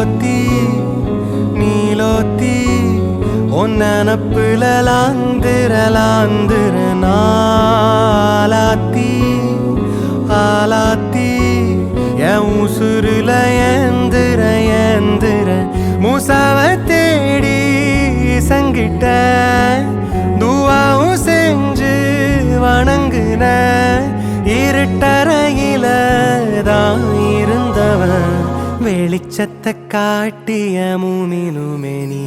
நீலோத்தி நீலோத்தி உன் நினப்புல லாந்திர நாளாத்தி ஆலாத்தி என் உசுருல ஏந்திர மூசாவ தேடி சங்கிட்ட துவாவும் செஞ்சு வணங்குன இருட்டறையில தான் இருந்தவன் வெளிச்சத்தை காட்டிய மூமினுமே நீ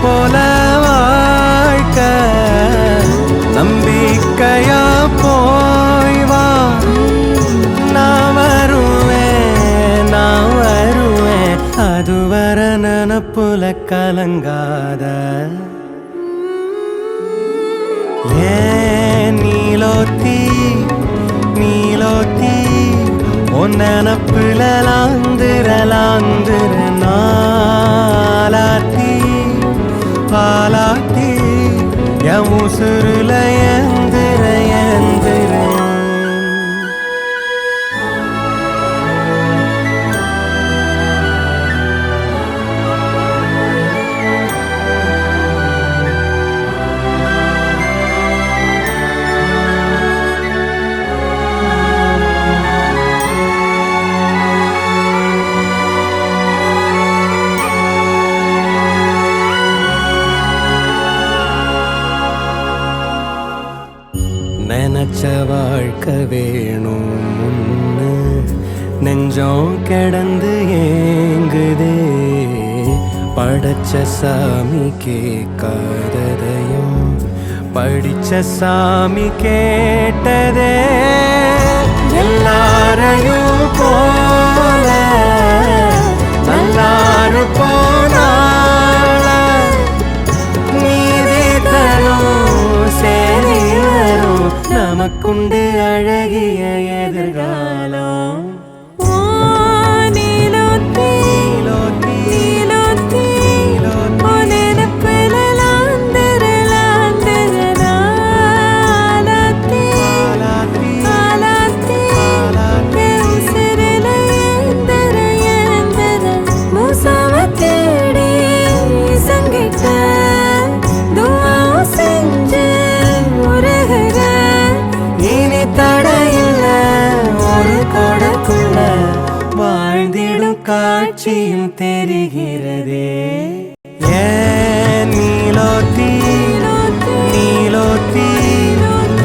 போல வாழ்க்க நம்பிக்கையா போய் வா நான் வருவேன் அதுவர நினப்புல கலங்காத ஏன் நீலோத்தி உன் நினப்புல லாந்திர நாளாத்தி பாலாட்டி என் உசுருல ஏந்திர நினைச்ச வாழ்க்கை வேணும்னு நெஞ்சம் கிடந்து ஏங்குதே படைச்ச சாமி கேட்காததையும் படிச்ச சாமி கேட்டதே எல்லாரையும் போல நல்லாரு போனால நீதி தரும் சரி வரும் நமக்குண்டு அழகிய எதிர்காலம் காட்சியும் தெரிகிறதே ஏன் நீலோத்தி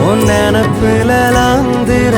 உன் நினப்புல லாந்திர